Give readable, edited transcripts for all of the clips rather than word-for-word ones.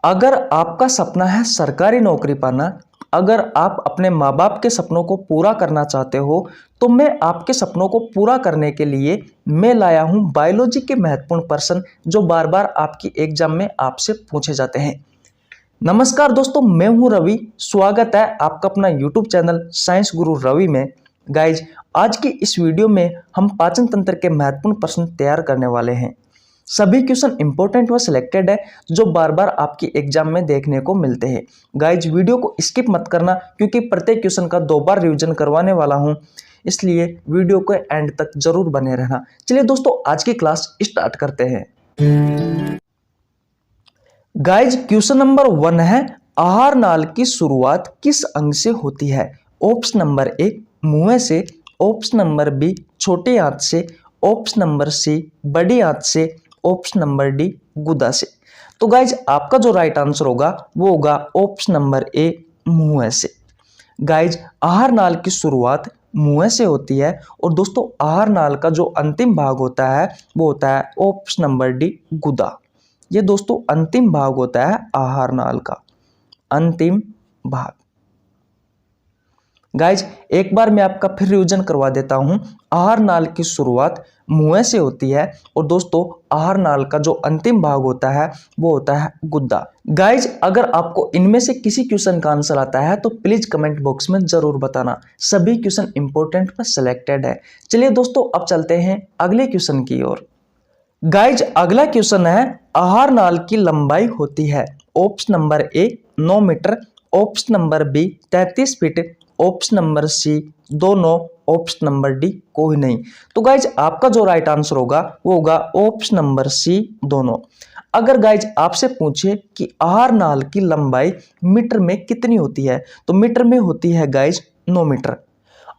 अगर आपका सपना है सरकारी नौकरी पाना, अगर आप अपने माँ बाप के सपनों को पूरा करना चाहते हो, तो मैं आपके सपनों को पूरा करने के लिए मैं लाया हूँ बायोलॉजी के महत्वपूर्ण प्रश्न जो बार बार आपकी एग्जाम में आपसे पूछे जाते हैं। नमस्कार दोस्तों, मैं हूँ रवि। स्वागत है आपका अपना यूट्यूब चैनल साइंस गुरु रवि में। गाइज, आज की इस वीडियो में हम पाचन तंत्र के महत्वपूर्ण प्रश्न तैयार करने वाले हैं। सभी क्वेश्चन इंपॉर्टेंट व सिलेक्टेड है जो बार बार आपकी एग्जाम में देखने को मिलते हैं। गाइज, वीडियो को स्किप मत करना क्योंकि प्रत्येक क्वेश्चन का 2 बार रिवीजन करवाने वाला हूं, इसलिए वीडियो को एंड तक जरूर बने रहना। चलिए दोस्तों, आज की क्लास स्टार्ट करते हैं। गाइज, क्वेश्चन नंबर 1 है, आहार नाल की शुरुआत किस अंग से होती है? ऑप्शन नंबर ए मुंह से, ऑप्शन नंबर बी छोटे हाथ से, ऑप्शन नंबर सी बड़ी हाथ से, ऑप्शन नंबर डी गुदा से। तो गाइज, आपका जो राइट आंसर होगा वो होगा ऑप्शन नंबर ए मुंह से। गाइज, आहार नाल की शुरुआत मुंह से होती है और दोस्तों आहार नाल का जो अंतिम भाग होता है वो होता है ऑप्शन नंबर डी गुदा। ये दोस्तों अंतिम भाग होता है आहार नाल का, अंतिम भाग। गाइज, एक बार मैं आपका फिर रिवीजन करवा देता हूं। आहार नाल की शुरुआत मुंह से होती है और दोस्तों आहार नाल का जो अंतिम भाग होता है वो होता है गुद्दा। गाइज, अगर आपको इनमें से किसी क्वेश्चन का आंसर आता है तो प्लीज कमेंट बॉक्स में जरूर बताना। सभी क्वेश्चन इंपॉर्टेंट व सिलेक्टेड है। चलिए दोस्तों, अब चलते हैं अगले क्वेश्चन की ओर। गाइज, अगला क्वेश्चन है, आहार नाल की लंबाई होती है? Option number A 9 metre, option number B 33 feet, option number C दोनों, ऑप्शन नंबर डी कोई नहीं। तो गाइज, आपका जो राइट आंसर होगा वो होगा ऑप्शन नंबर सी दोनों। अगर गाइज आपसे पूछे कि आहार नाल की लंबाई मीटर में कितनी होती है तो मीटर में होती है गाइज 9 मीटर।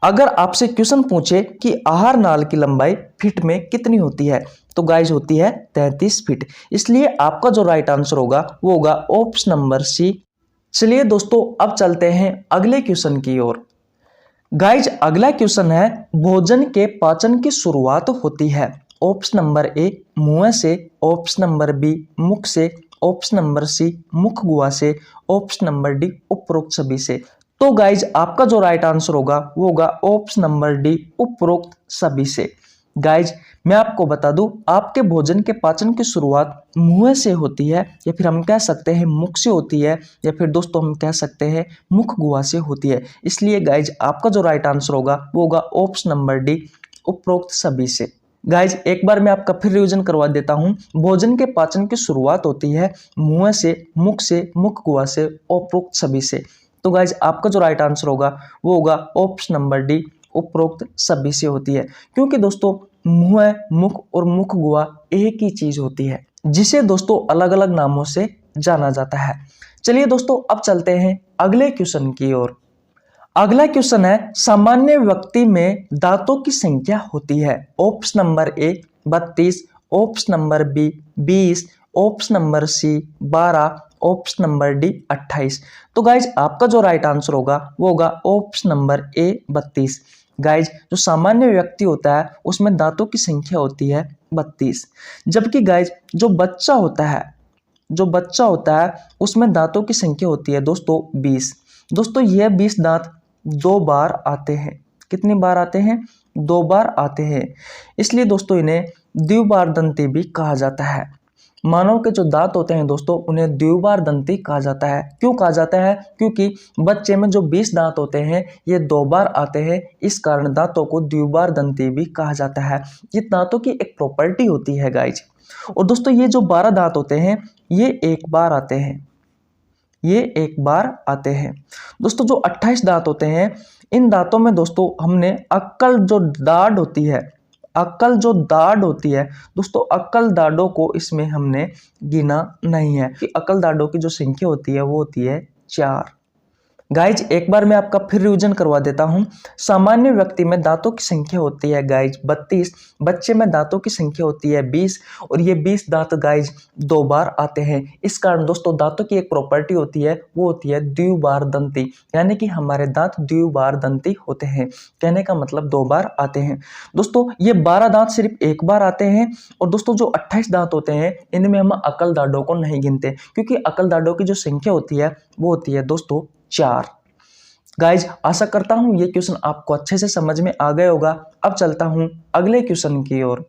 अगर आपसे क्वेश्चन पूछे कि आहार नाल की लंबाई फीट में कितनी होती है तो गाइज होती है 33 फीट। इसलिए आपका जो राइट आंसर होगा वो होगा ऑप्शन नंबर सी। चलिए दोस्तों, अब चलते हैं अगले क्वेश्चन की ओर। गाइज, अगला क्वेश्चन है, भोजन के पाचन की शुरुआत होती है? ऑप्शन नंबर ए मुंह से, ऑप्शन नंबर बी मुख से, ऑप्शन नंबर सी मुख गुहा से, ऑप्शन नंबर डी उपरोक्त सभी से। तो गाइज, आपका जो राइट आंसर होगा वो होगा ऑप्शन नंबर डी उपरोक्त सभी से। गाइज, मैं आपको बता दूं, आपके भोजन के पाचन की शुरुआत मुंह से होती है या फिर हम कह सकते हैं मुख से होती है या फिर दोस्तों हम कह सकते हैं मुख गुहा से होती है। इसलिए गाइज, आपका जो राइट आंसर होगा वो होगा ऑप्शन नंबर डी उपरोक्त सभी से। गाइज, एक बार मैं आपका फिर रिवीजन करवा देता हूं। भोजन के पाचन की शुरुआत होती है मुंह से, मुख गुहा से, उपरोक्त सभी से। तो गाइज, आपका जो राइट आंसर होगा वो होगा ऑप्शन नंबर डी उपरोक्त सभी से होती है। क्योंकि दोस्तों मुंह, मुख और मुख गुहा एक ही चीज होती है जिसे दोस्तों अलग अलग नामों से जाना जाता है। चलिए दोस्तों, अब चलते हैं अगले क्वेश्चन की ओर। अगला क्वेश्चन है, सामान्य व्यक्ति में दांतों की संख्या होती है? Option number A 32, option number B 20, option number C 12, option number D 28। तो गाइज, आपका जो राइट आंसर होगा वो होगा ऑप्शन नंबर ए 32। गाइज, जो सामान्य व्यक्ति होता है उसमें दांतों की संख्या होती है 32, जबकि गाइज जो बच्चा होता है उसमें दांतों की संख्या होती है दोस्तों 20। दोस्तों यह 20 दांत 2 बार आते हैं। कितनी बार आते हैं? 2 बार आते हैं। इसलिए दोस्तों इन्हें द्विबार दंती भी कहा जाता है। मानव के जो दांत होते हैं दोस्तों उन्हें द्विबार दंती कहा जाता है। क्यों कहा जाता है? क्योंकि बच्चे में जो 20 दांत होते हैं ये 2 बार आते हैं, इस कारण दांतों को द्विबार दंती भी कहा जाता है। ये दांतों की एक प्रॉपर्टी होती है गाइज। और दोस्तों ये जो 12 दांत होते हैं ये एक बार आते हैं। दोस्तों जो 28 दांत होते हैं इन दांतों में दोस्तों हमने अक्कल जो दाढ़ होती है दोस्तों, अक्कल दाढ़ों को इसमें हमने गिना नहीं है कि अक्कल दाढ़ों की जो संख्या होती है वो होती है 4। गाइज एक बार मैं आपका फिर रिवीजन करवा देता हूं। सामान्य व्यक्ति में दांतों की संख्या होती है गाइज 32, बच्चे में दांतों की संख्या होती है 20 और ये 20 दांत गाइज 2 बार आते हैं। इस कारण दोस्तों दांतों की एक प्रॉपर्टी होती है, वो होती है द्विबारदंती, यानी कि हमारे दांत द्विबारदंती होते हैं। कहने का मतलब 2 बार आते हैं। दोस्तों ये 12 दांत सिर्फ एक बार आते हैं और दोस्तों जो 28 दांत होते हैं इनमें हम अकल दाढ़ों को नहीं गिनते, क्योंकि अकल दाढ़ों की जो संख्या होती है वो होती है दोस्तों 4। गाइज आशा करता हूं ये क्वेश्चन आपको अच्छे से समझ में आ गया होगा। अब चलता हूं अगले क्वेश्चन की ओर।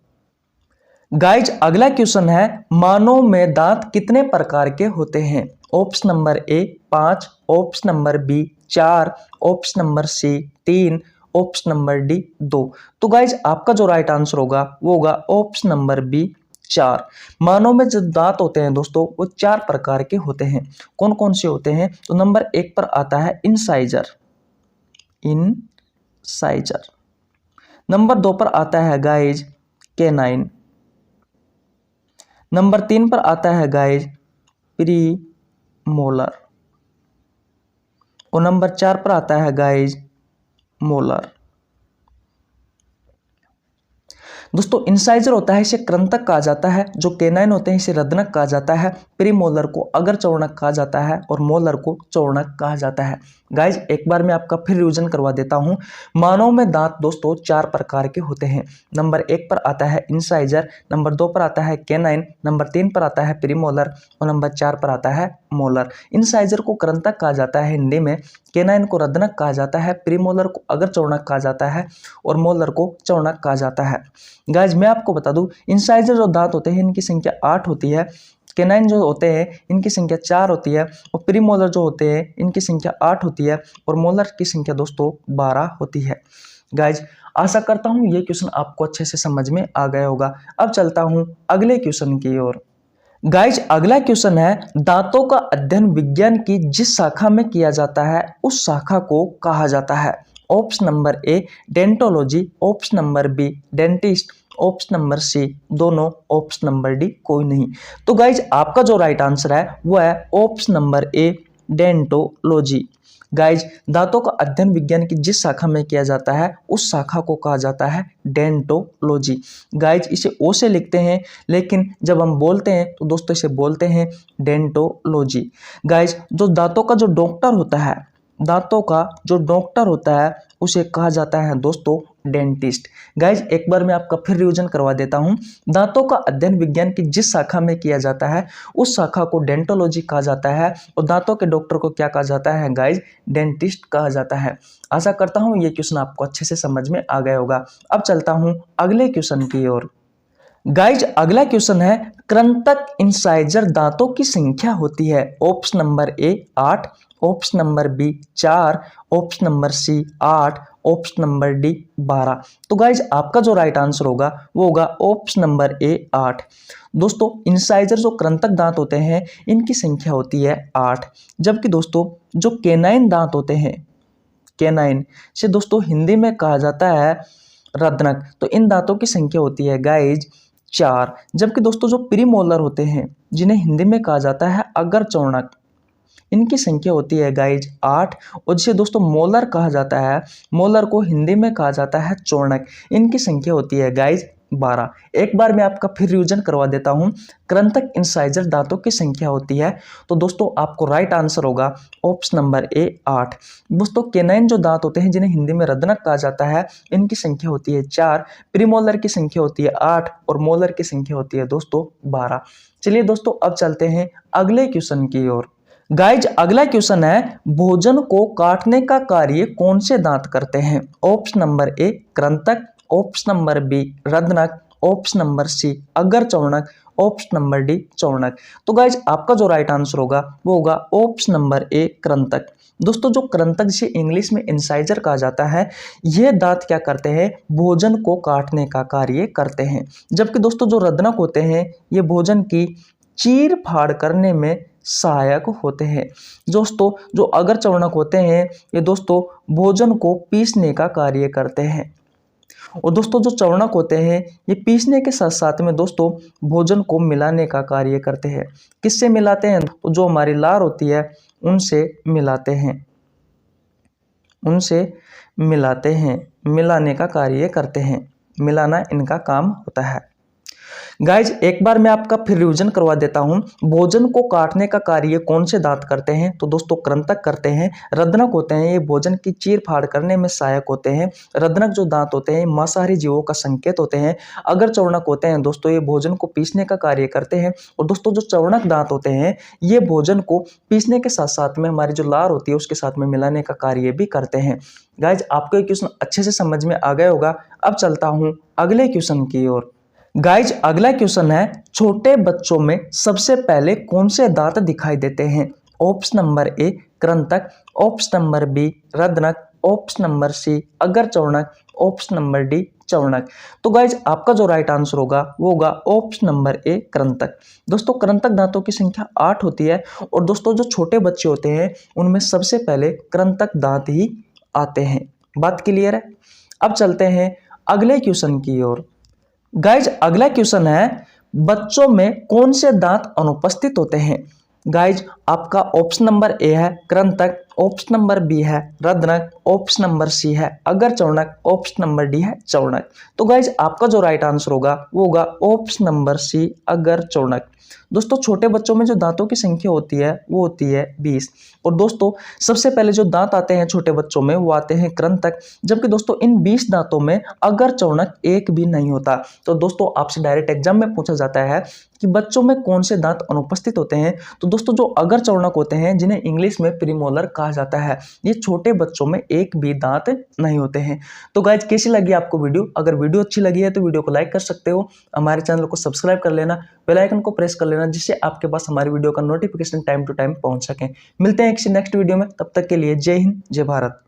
गाइज अगला क्वेश्चन है, मानव में दांत कितने प्रकार के होते हैं? Option number A 5, option number B 4, option number C 3, option number D 2। तो गाइज आपका जो राइट आंसर होगा वो होगा ऑप्शन नंबर बी 4। मानव में जो दांत होते हैं दोस्तों वो 4 प्रकार के होते हैं। कौन कौन से होते हैं? तो नंबर 1 पर आता है इंसाइजर, इंसाइजर। नंबर 2 पर आता है गाइज कैनाइन। नंबर 3 पर आता है गाइज प्री मोलर और नंबर 4 पर आता है गाइज मोलर। दोस्तों इंसाइजर होता है इसे कृंतक कहा जाता है, जो कैनाइन होते हैं इसे रद्नक कहा जाता है, प्रीमोलर को अगर चौड़नक कहा जाता है और मोलर को चौड़नक कहा जाता है। गाइज एक बार मैं आपका फिर रिवीजन करवा देता हूं। मानव में दांत दोस्तों 4 प्रकार के होते हैं। नंबर 1 पर आता है इंसाइजर, नंबर 2 पर आता है कैनाइन, नंबर 3 पर आता है प्रीमोलर और नंबर 4 पर आता है मोलर। इंसाइजर को कृंतक कहा जाता है हिंदी में, कैनाइन को रद्नक कहा जाता है, प्रीमोलर को अगर चौड़नक कहा जाता है और मोलर को चौड़नक कहा जाता है। गाइज मैं आपको बता दूं इंसाइजर जो दांत होते हैं इनकी संख्या 8 होती है, कैनाइन जो होते हैं इनकी संख्या 4 होती है और प्रीमोलर जो होते हैं इनकी संख्या 8 होती है और मोलर की संख्या दोस्तों 12 होती है। गाइज आशा करता हूं ये क्वेश्चन आपको अच्छे से समझ में आ गया होगा। अब चलता हूं अगले क्वेश्चन की ओर। गाइज अगला क्वेश्चन है, दांतों का अध्ययन विज्ञान की जिस शाखा में किया जाता है उस शाखा को कहा जाता है? Option number A dentology, option number B dentist, option number C दोनों, ऑप्शन नंबर डी कोई नहीं। तो गाइज आपका जो राइट आंसर है वो है option number A dentology. Guys दांतों का अध्ययन विज्ञान की जिस शाखा में किया जाता है उस शाखा को कहा जाता है डेंटोलॉजी। गाइज इसे ओ से लिखते हैं लेकिन जब हम बोलते हैं तो दोस्तों इसे बोलते हैं डेंटोलॉजी। गाइज जो दांतों का जो डॉक्टर होता है, दांतों का जो डॉक्टर होता है उसे कहा जाता है दोस्तों डेंटिस्ट। गाइज एक बार मैं आपका फिर रिवीजन करवा देता हूं। दांतों का अध्ययन विज्ञान की जिस शाखा में किया जाता है उस शाखा को डेंटोलॉजी कहा जाता है और दांतों के डॉक्टर को क्या कहा जाता है गाइज? डेंटिस्ट कहा जाता है। आशा करता हूं ये क्वेश्चन आपको अच्छे से समझ में आ गया होगा। अब चलता हूं अगले क्वेश्चन की ओर। गाइज अगला क्वेश्चन है, कृंतक इंसाइजर दांतों की संख्या होती है? Option number A 8, option number B 4, option number C 8, option number D 12। तो गाइज आपका जो राइट आंसर होगा वो होगा ऑप्शन नंबर ए 8। दोस्तों इंसाइजर जो कृंतक दांत होते हैं इनकी संख्या होती है 8, जबकि दोस्तों जो कैनाइन दांत होते हैं, कैनाइन से दोस्तों हिंदी में कहा जाता है रद्नक, तो इन दांतों की संख्या होती है गाइज 4। जबकि दोस्तों जो प्रीमोलर होते हैं जिन्हें हिंदी में कहा जाता है अगर चौड़नक, इनकी संख्या होती है गाइज 8 और जिसे दोस्तों मोलर कहा जाता है, मोलर को हिंदी में कहा जाता है चौड़नक, इनकी संख्या होती है गाइज 12। एक बार मैं आपका फिर रिवीजन करवा देता हूं। कृंतक इंसाइजर दांतों की संख्या होती है तो दोस्तों आपको राइट आंसर होगा ऑप्शन नंबर ए 8। दोस्तों कैनाइन जो दांत होते हैं जिन्हें हिंदी में रद्नक कहा जाता है इनकी संख्या होती है 4, प्रीमोलर की संख्या होती है 8 और मोलर की संख्या होती है दोस्तों 12। चलिए दोस्तों अब चलते हैं अगले क्वेश्चन की ओर। गाइज अगला क्वेश्चन है, भोजन को काटने का कार्य कौन से दांत करते हैं? ऑप्शन नंबर ए कृंतक, ऑप्शन नंबर बी रद्नक, ऑप्शन नंबर सी अगर चौड़नक, ऑप्शन नंबर डी चौड़नक। तो गाइज आपका जो राइट आंसर होगा वो होगा ऑप्शन नंबर ए कृंतक। दोस्तों जो कृंतक जिसे इंग्लिश में इंसाइजर कहा जाता है, ये दांत क्या करते हैं? भोजन को काटने का कार्य करते हैं। जबकि दोस्तों जो रद्नक होते हैं ये भोजन की चीर फाड़ करने में सहायक होते हैं। दोस्तों जो अगर चौड़नक होते हैं ये दोस्तों भोजन को पीसने का कार्य करते हैं और दोस्तों जो चौड़नक होते हैं ये पीसने के साथ साथ में दोस्तों भोजन को मिलाने का कार्य करते हैं। किससे मिलाते हैं? तो जो हमारी लार होती है उनसे मिलाते हैं। उनसे मिलाते हैं, मिलाने का कार्य करते हैं, मिलाना इनका काम होता है। गाइज एक बार मैं आपका फिर रिवीजन करवा देता हूं। भोजन को काटने का कार्य कौन से दांत करते हैं? तो दोस्तों कृंतक करते हैं। रद्नक होते हैं, ये भोजन की चीर फाड़ करने में सहायक होते हैं। रद्नक जो दांत होते हैं मांसाहारी जीवों का संकेत होते हैं। अगर चौणक होते हैं दोस्तों, ये भोजन को पीसने का कार्य करते हैं। और दोस्तों जो चौणक दांत होते हैं ये भोजन को पीसने के साथ साथ में हमारी जो लार होती है उसके साथ में मिलाने का कार्य भी करते हैं। गाइज आपको ये क्वेश्चन अच्छे से समझ में आ गया होगा। अब चलता हूं अगले क्वेश्चन की ओर। गाइज अगला क्वेश्चन है, छोटे बच्चों में सबसे पहले कौन से दांत दिखाई देते हैं? ऑप्शन नंबर ए कृंतक, ऑप्शन नंबर बी रद्नक, ऑप्शन नंबर सी अगर चौणक, ऑप्शन नंबर डी चौणक। तो गाइज आपका जो राइट आंसर होगा वो होगा ऑप्शन नंबर ए कृंतक। दोस्तों कृंतक दांतों की संख्या 8 होती है और दोस्तों जो छोटे बच्चे होते हैं उनमें सबसे पहले कृंतक दांत ही आते हैं। बात क्लियर है? अब चलते हैं अगले क्वेश्चन की ओर। गाइज अगला क्वेश्चन है, बच्चों में कौन से दांत अनुपस्थित होते हैं? गाइज आपका ऑप्शन नंबर ए है कृंतक, ऑप्शन नंबर बी है रद्नक, ऑप्शन नंबर सी है अगर चौणक, ऑप्शन नंबर डी है चौणक। तो गाइज आपका जो राइट आंसर होगा वो होगा ऑप्शन नंबर सी अगर चौणक। दोस्तों छोटे बच्चों में जो दांतों की संख्या होती है वो होती है 20। और दोस्तों सबसे पहले जो दांत आते हैं छोटे बच्चों में वो आते हैं कृंतक, जबकि दोस्तों इन 20 दांतों में अगर चौणक एक भी नहीं होता। तो दोस्तों आपसे डायरेक्ट एग्जाम में पूछा जाता है कि बच्चों में कौन से दांत अनुपस्थित होते हैं। तो दोस्तों जो अगर चौणक होते हैं जिन्हें इंग्लिश में प्रीमोलर कहा जाता है, ये छोटे बच्चों में एक भी दांत नहीं होते हैं। तो गाइज कैसी लगी आपको वीडियो? अगर वीडियो अच्छी लगी है तो वीडियो को लाइक कर सकते हो, हमारे चैनल को सब्सक्राइब कर लेना, बेल आइकन को प्रेस कर लेना जिससे आपके पास हमारी वीडियो का नोटिफिकेशन टाइम टू टाइम पहुंच सके। मिलते हैं किसी नेक्स्ट वीडियो में, तब तक के लिए जय हिंद जय भारत।